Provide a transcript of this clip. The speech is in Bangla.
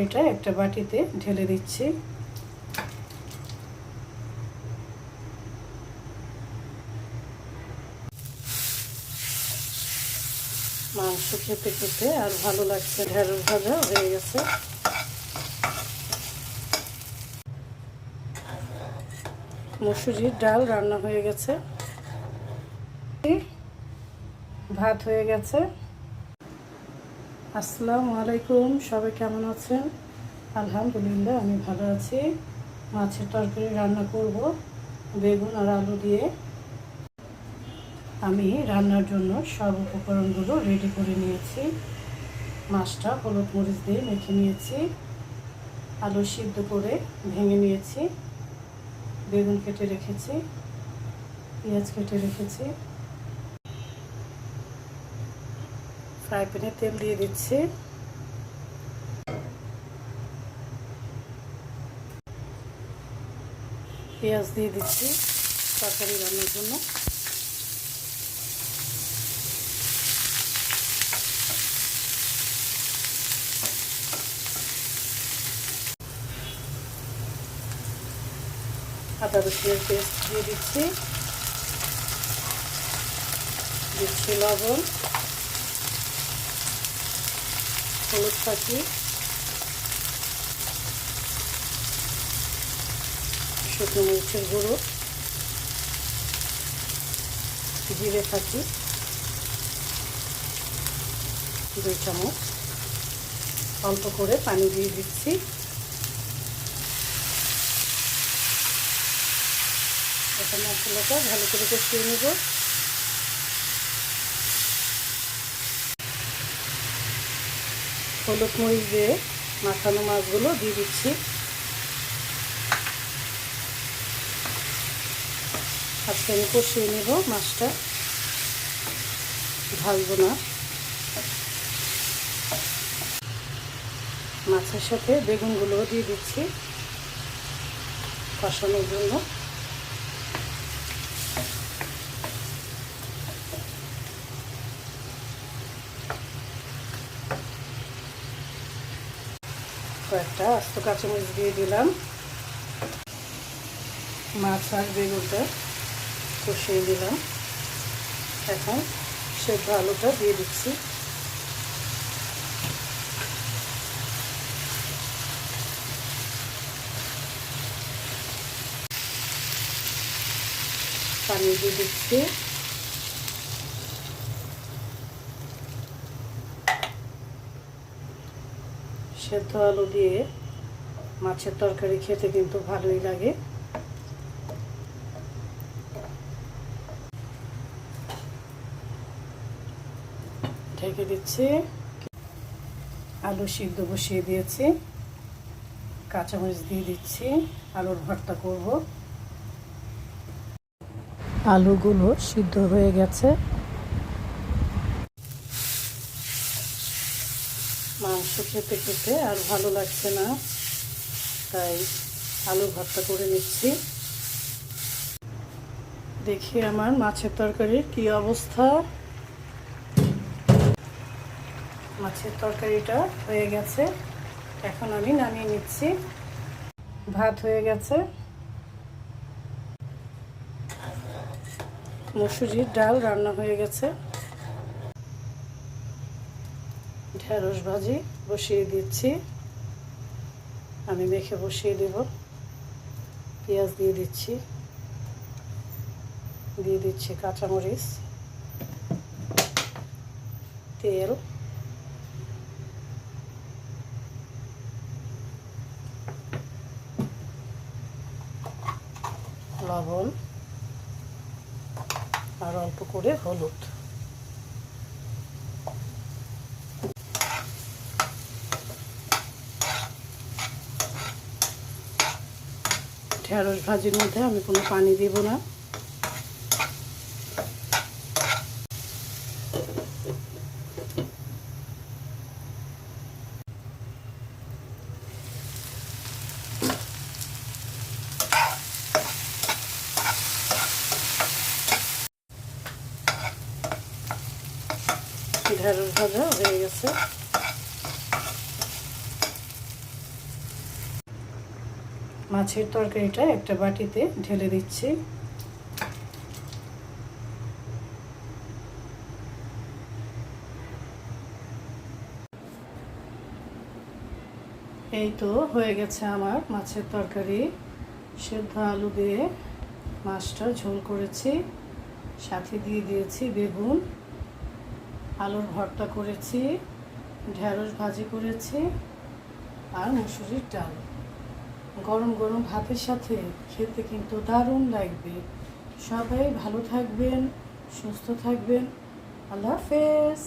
এটা একটা বাটিতে ঢেলে দিচ্ছি। মাংস খেতে খেতে আর ভালো লাগছে। ঢেঁড়স ভাজা হয়ে গেছে। মসুরির ডাল রান্না হয়ে গেছে। ভাত হয়ে গেছে। আসসালামু আলাইকুম, সবাই কেমন আছেন? আলহামদুলিল্লাহ আমি ভালো আছি। মাছের তরকারি রান্না করব বেগুন আর আলু দিয়ে। আমি রান্নার জন্য সব উপকরণগুলো রেডি করে নিয়েছি। মাছটা হলুদ মরিচ দিয়ে মেখে নিয়েছি, আলু সিদ্ধ করে ভেঙে নিয়েছি, বেগুন কেটে রেখেছি, পেঁয়াজ কেটে রেখেছি। ফ্রাই প্যানে তেল দিয়ে দিচ্ছি। পেঁয়াজ দিয়ে দিচ্ছি তরকারি রান্নার জন্য। আদা রসুনের পেস্ট দিয়ে দিচ্ছি। দিচ্ছি লবণ, হলুদ ফাঁকি, শুকনো মরিচের গুঁড়ো, জিরে ফাঁকি 2 চামচ। অল্প করে পানি দিয়ে দিচ্ছি। এখন মশলাটা ভালো করে কষিয়ে নেব। হলুদ মরিচ দিয়ে মাখানো মাছগুলো দিয়ে দিচ্ছি। আজকে আমি কষিয়ে নেব মাছটা, ভাজবো না। মাছের সাথে বেগুনগুলোও দিয়ে দিচ্ছি কষানোর জন্য। কয়েকটা আস্ত কাঁচামরিচ দিয়ে দিলাম। মাছ আর বেগুনটা কষিয়ে দিলাম। এখন সেদ্ধ আলুটা দিয়ে দিচ্ছি। পানি দিয়ে দিচ্ছি। সেদ্ধ আলু দিয়ে মাছের তরকারি খেতে কিন্তু ভালোই লাগে। ঢেকে দিচ্ছি। আলু সিদ্ধ বসিয়ে দিয়েছি। কাঁচামরিচ দিয়ে দিচ্ছি। আলুর ভর্তা করব। আলুগুলো সিদ্ধ হয়ে গেছে। মাংস খেতে খেতে আর ভালো লাগছে না, তাই আলু ভর্তা করে নিচ্ছি। দেখি আমার মাছের তরকারির কি অবস্থা। মাছের তরকারিটা হয়ে গেছে। এখন আমি নামিয়ে নিচ্ছি। ভাত হয়ে গেছে। মসুরির ডাল রান্না হয়ে গেছে। ঢেঁড়স ভাজি বসিয়ে দিচ্ছি। আমি মেখে বসিয়ে দেব। পেঁয়াজ দিয়ে দিচ্ছি। দিয়ে দিচ্ছি কাঁচামরিচ, তেল, লবণ আর অল্প করে হলুদ। ঢেঁড়স ভাজির মধ্যে আমি কোনো পানি দেব না। ঢেঁড়স ভাজা হয়ে গেছে। মাছের তরকারিটা একটা বাটিতে ঢেলে দিচ্ছি। এই তো হয়ে গেছে আমার মাছের তরকারি। সেদ্ধ আলু দিয়ে মাছটা ঝোল করেছি, সাথে দিয়ে দিয়েছি বেগুন, আলুর ভর্তা করেছি, ঢেঁড়স ভাজি করেছি আর মুসুরির ডাল। গরম গরম ভাতের সাথে খেতে কিন্তু দারুণ লাগবে। সবাই ভালো থাকবেন, সুস্থ থাকবেন। আল্লাহ হাফেজ।